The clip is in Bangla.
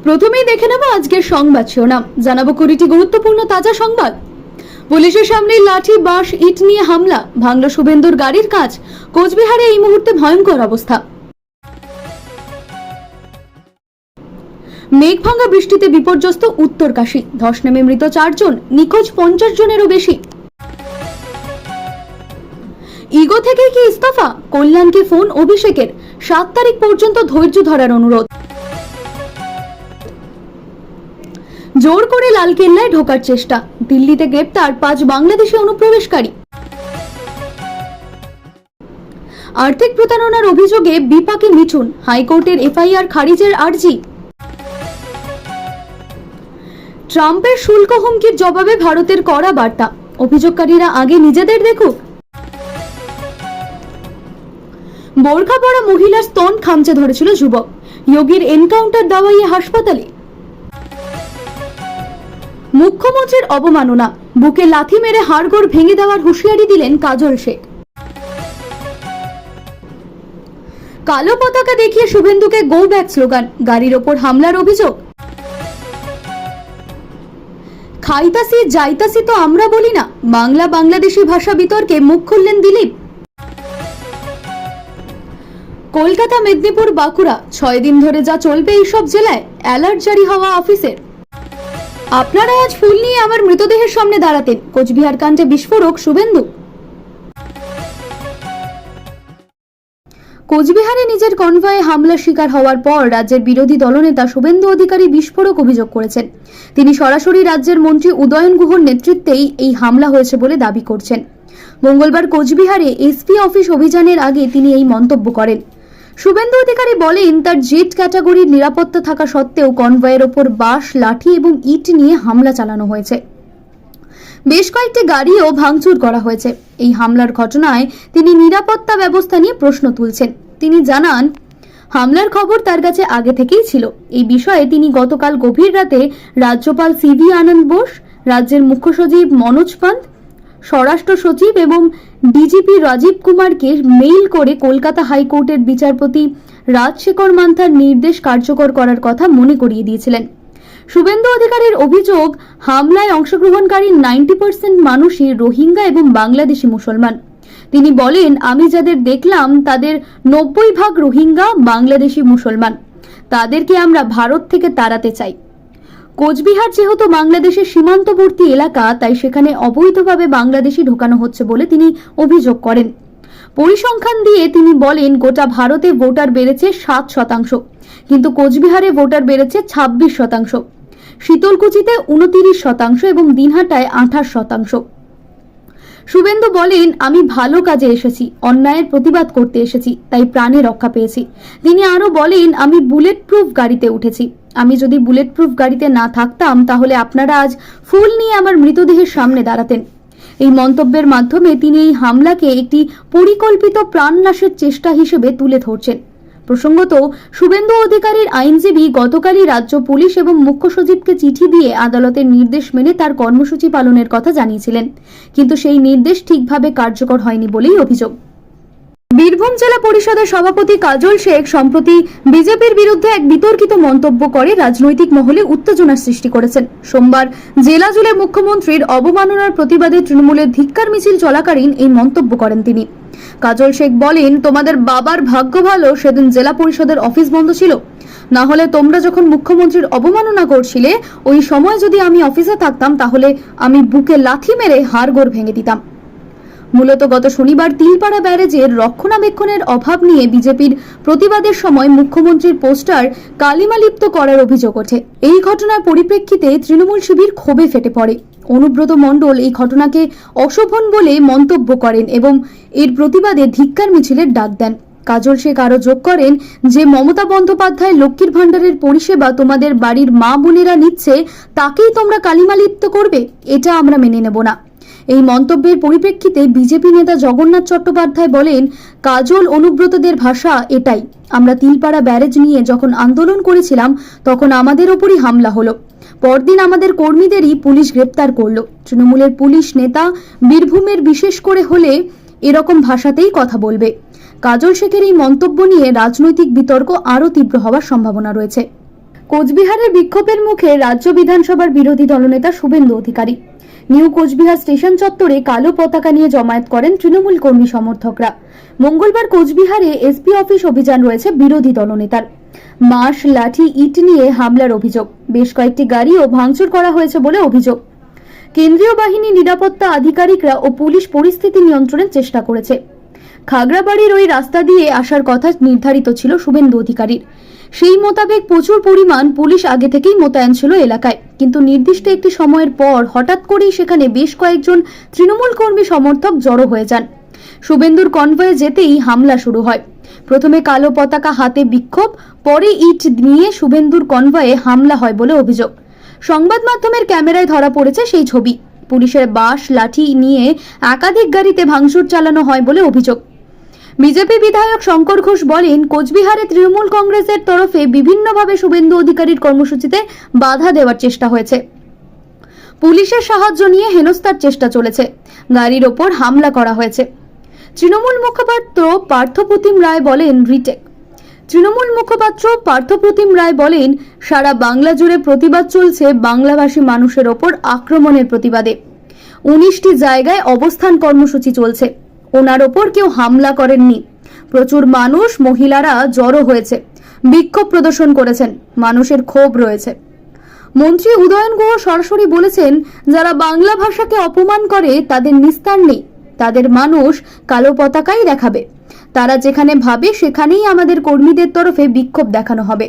প্রথমেই দেখে নেব আজকের সংবাদ শিরোনাম, জানাবো 20টি গুরুত্বপূর্ণ তাজা সংবাদ। পুলিশের সামনে লাঠি, বাঁশ, ইট নিয়ে হামলা, ভাঙল শুভেন্দুর গাড়ির কাঁচ। কোচবিহারে এই মুহূর্তে ভয়ঙ্কর অবস্থা। মেঘভাঙা বৃষ্টিতে বিপর্যস্ত উত্তরকাশী, ধস নেমে মৃত 4 জন, নিখোঁজ 50 জনেরও বেশি। ইগো থেকে কি ইস্তফা? কল্যাণকে ফোন অভিষেকের, 7 তারিখ পর্যন্ত ধৈর্য ধরার অনুরোধ। জোর করে লালকেল্লায় ঢোকার চেষ্টা, দিল্লিতে গ্রেপ্তার 5 বাংলাদেশি অনুপ্রবেশকারী। আর্থিক প্রতারণার অভিযোগে বিপাকে মিঠুন, হাইকোর্টের এফআইআর খারিজের আর্জি। ট্রাম্পের শুল্ক হুমকির জবাবে ভারতের কড়া বার্তা, অভিযোগকারীরা আগে নিজেদের দেখুক। বোরখা পরা মহিলার স্তন খামচে ধরেছিল যুবক, যোগীর এনকাউন্টার দাওয়াইয়ে হাসপাতালে। মুখ্যমন্ত্রীর অবমাননা, বুকে লাথি মেরে হাড়গোড় ভেঙে দেওয়ার হুঁশিয়ারি দিলেন কাজল শেখ। কালো পতাকা দেখিয়ে শুভেন্দুকে গো ব্যাক স্লোগান, গাড়ির ওপর হামলার অভিযোগ। খাইতাসি যাইতাসি তো আমরা বলি না, বাংলা বাংলাদেশি ভাষা বিতর্কে মুখ খুললেন দিলীপ। কলকাতা, মেদিনীপুর, বাঁকুড়া 6 দিন ধরে যা চলবে এই সব জেলায়, অ্যালার্ট জারি হওয়া অফিসের। আপনারা আজ ফুল নিয়ে আমার মৃতদেহের সামনে দাঁড়াতেন, কোচবিহার কাণ্ডে বিস্ফোরক শুভেন্দু। কোচবিহারে নিজের কনভয়ে হামলার শিকার হওয়ার পর রাজ্যের বিরোধী দলনেতা শুভেন্দু অধিকারী বিস্ফোরক অভিযোগ করেছেন। তিনি সরাসরি রাজ্যের মন্ত্রী উদয়ন গুহর নেতৃত্বেই এই হামলা হয়েছে বলে দাবি করছেন। মঙ্গলবার কোচবিহারে এসপি অফিস অভিযানের আগে তিনি এই মন্তব্য করেন। শুভেন্দু অধিকারী বলেন, তার জেড ক্যাটাগরির নিরাপত্তা থাকা সত্ত্বেও কনভয়ের ওপর বাঁশ, লাঠি এবং ইট নিয়ে হামলা চালানো হয়েছে। বেশ কয়েকটি গাড়িও ভাঙচুর করা হয়েছে। এই হামলার ঘটনায় তিনি নিরাপত্তা ব্যবস্থা নিয়ে প্রশ্ন তুলছেন। তিনি জানান, হামলার খবর তার কাছে আগে থেকেই ছিল। এই বিষয়ে তিনি গতকাল গভীর রাতে রাজ্যপাল সিভি আনন্দ বোস, রাজ্যের মুখ্য সচিব মনোজ পান্ত, স্বরাষ্ট্র সচিব এবং ডিজিপি রাজীব কুমারকে মেইল করে কলকাতা হাইকোর্টের বিচারপতি রাজশেখর মান্থার নির্দেশ কার্যকর করার কথা মনে করিয়ে দিয়েছিলেন। শুভেন্দু অধিকারীর অভিযোগ, হামলায় অংশগ্রহণকারী 90% মানুষই রোহিঙ্গা এবং বাংলাদেশি মুসলমান। তিনি বলেন, আমি যাদের দেখলাম তাদের 90% রোহিঙ্গা, বাংলাদেশি মুসলমান। তাদেরকে আমরা ভারত থেকে তাড়াতে চাই। কোচবিহার যেহেতু বাংলাদেশের সীমান্তবর্তী এলাকা, তাই সেখানে অবৈধভাবে বাংলাদেশি ঢোকানো হচ্ছে বলে তিনি অভিযোগ করেন। পরিসংখ্যান দিয়ে তিনি বলেন, গোটা ভারতে ভোটার বেড়েছে 7%, কিন্তু কোচবিহারে ভোটার বেড়েছে 26%, শীতলকুচিতে 29% এবং দিনহাটায় 28%। শুভেন্দু বলেন, আমি ভালো কাজে এসেছি, অন্যায়ের প্রতিবাদ করতে এসেছি, তাই প্রাণে রক্ষা পেয়েছি। তিনি আরো বলেন, আমি বুলেট প্রুফ গাড়িতে উঠেছি। আমি যদি বুলেট প্রুফ গাড়িতে না থাকতাম তাহলে আপনারা আজ ফুল নিয়ে আমার মৃতদেহের সামনে দাঁড়াতেন। এই মন্তব্যের মাধ্যমে তিনি এই হামলাকে একটি পরিকল্পিত প্রাণনাশের চেষ্টা হিসেবে তুলে ধরছেন। প্রসঙ্গত, শুভেন্দু অধিকারীর আইনজীবী গতকালই রাজ্য পুলিশ এবং মুখ্য সচিবকে চিঠি দিয়ে আদালতের নির্দেশ মেনে তার কর্মসূচি পালনের কথা জানিয়েছিলেন, কিন্তু সেই নির্দেশ ঠিকভাবে কার্যকর হয়নি বলেই অভিযোগ। বীরভূম জেলা পরিষদের সভাপতি কাজল শেখ সম্প্রতি বিজেপির বিরুদ্ধে এক বিতর্কিত মন্তব্য করে রাজনৈতিক মহলে উত্তেজনার সৃষ্টি করেছেন। সোমবার জেলা জুড়ে মুখ্যমন্ত্রীর অবমাননার প্রতিবাদে তৃণমূলের ধিক্কার মিছিল চলাকালীন এই মন্তব্য করেন তিনি। কাজল শেখ বলেন, তোমাদের বাবার ভাগ্য ভালো সেদিন জেলা পরিষদের অফিস বন্ধ ছিল, না হলে তোমরা যখন মুখ্যমন্ত্রীর অবমাননা করছিলে ওই সময় যদি আমি অফিসে থাকতাম তাহলে আমি বুকে লাথি মেরে হাড়গোড় ভেঙে দিতাম। মূলত গত শনিবার তিলপাড়া ব্যারেজের রক্ষণাবেক্ষণের অভাব নিয়ে বিজেপির প্রতিবাদের সময় মুখ্যমন্ত্রীর পোস্টার কালিমালিপ্ত করার অভিযোগ ওঠে। এই ঘটনার পরিপ্রেক্ষিতে তৃণমূল শিবির ক্ষোভে ফেটে পড়ে। অনুব্রত মণ্ডল এই ঘটনাকে অশোভন বলে মন্তব্য করেন এবং এর প্রতিবাদে ধিক্কার মিছিলের ডাক দেন। কাজল শেখ আরো যোগ করেন যে মমতা বন্দ্যোপাধ্যায় লক্ষ্মীর ভাণ্ডারের পরিষেবা তোমাদের বাড়ির মা বোনেরা নিচ্ছে, তাকেই তোমরা কালিমালিপ্ত করবে, এটা আমরা মেনে নেব না। এই মন্তব্যের পরিপ্রেক্ষিতে বিজেপি নেতা জগন্নাথ চট্টোপাধ্যায় বলেন, কাজল অনুব্রতদের ভাষা এটাই। আমরা তিলপাড়া ব্যারেজ নিয়ে যখন আন্দোলন করেছিলাম তখন আমাদের ওপরই হামলা হলো, পরদিন আমাদের কর্মীদেরই পুলিশ গ্রেপ্তার করলো। তৃণমূলের পুলিশ নেতা বীরভূমের বিশেষ করে হলে এরকম ভাষাতেই কথা বলবে। কাজল শেখের এই মন্তব্য নিয়ে রাজনৈতিক বিতর্ক আরো তীব্র হওয়ার সম্ভাবনা রয়েছে। কোচবিহারের বিক্ষোভের মুখে রাজ্য বিধানসভার বিরোধী দলনেতা শুভেন্দু অধিকারী। নিউ কোচবিহার স্টেশন চত্বরে কালো পতাকা নিয়ে জমায়েত করেন তৃণমূল কর্মী সমর্থকরা। মঙ্গলবার কোচবিহারে এসপি অফিস অভিযান রয়েছে বিরোধী দলনেতার। মাস, লাঠি, ইট নিয়ে হামলার অভিযোগ। বেশ কয়েকটি গাড়িও ভাঙচুর করা হয়েছে বলে অভিযোগ। কেন্দ্রীয় বাহিনী, নিরাপত্তা আধিকারিকরা ও পুলিশ পরিস্থিতি নিয়ন্ত্রণের চেষ্টা করেছে। খাগড়াবাড়ির ওই রাস্তা দিয়ে আসার কথা নির্ধারিত ছিল শুভেন্দু অধিকারীর। সেই মোতাবেক প্রচুর পরিমাণ পুলিশ আগে থেকেই মোতায়েন ছিল এলাকায়, কিন্তু নির্দিষ্ট একটি সময়ের পর হঠাৎ করেই সেখানে বেশ কয়েকজন তৃণমূল কর্মী সমর্থক জড়ো হয়ে যান। শুভেন্দুর কনভয়ে যেতেই হামলা শুরু হয়। প্রথমে কালো পতাকা হাতে বিক্ষোভ, পরে ইট নিয়ে শুভেন্দুর কনভয়ে হামলা হয় বলে অভিযোগ। সংবাদ মাধ্যমের ক্যামেরায় ধরা পড়েছে সেই ছবি। পুলিশের বাঁশ, লাঠি নিয়ে একাধিক গাড়িতে ভাঙচুর চালানো হয় বলে অভিযোগ। বিজেপি বিধায়ক শঙ্কর ঘোষ বলেন, কোচবিহারে তৃণমূল কংগ্রেসের তরফে বিভিন্নভাবে শুভেন্দু অধিকারীর কর্মসূচিতে বাধা দেওয়ার চেষ্টা হয়েছে। পুলিশের সাহায্য নিয়ে হেনস্থার চেষ্টা চলেছে। গাড়ির ওপর হামলা করা হয়েছে। তৃণমূল মুখপাত্র পার্থপ্রতিম রায় বলেন, সারা বাংলা জুড়ে প্রতিবাদ চলছে বাংলাভাষী মানুষের ওপর আক্রমণের প্রতিবাদে। 19টি জায়গায় অবস্থান কর্মসূচি চলছে। ওনার ওপর কেউ হামলা করেননি। প্রচুর মানুষ, মহিলারা জড়ো হয়েছে, বিক্ষোভ প্রদর্শন করেছেন। মানুষের ক্ষোভ রয়েছে। মন্ত্রী উদয়ন গুহ সরাসরি বলেছেন, যারা বাংলা ভাষাকে অপমান করে তাদের নিস্তার নেই। তাদের মানুষ কালো পতাকাই দেখাবে। তারা যেখানে ভাবে সেখানেই আমাদের কর্মীদের তরফে বিক্ষোভ দেখানো হবে।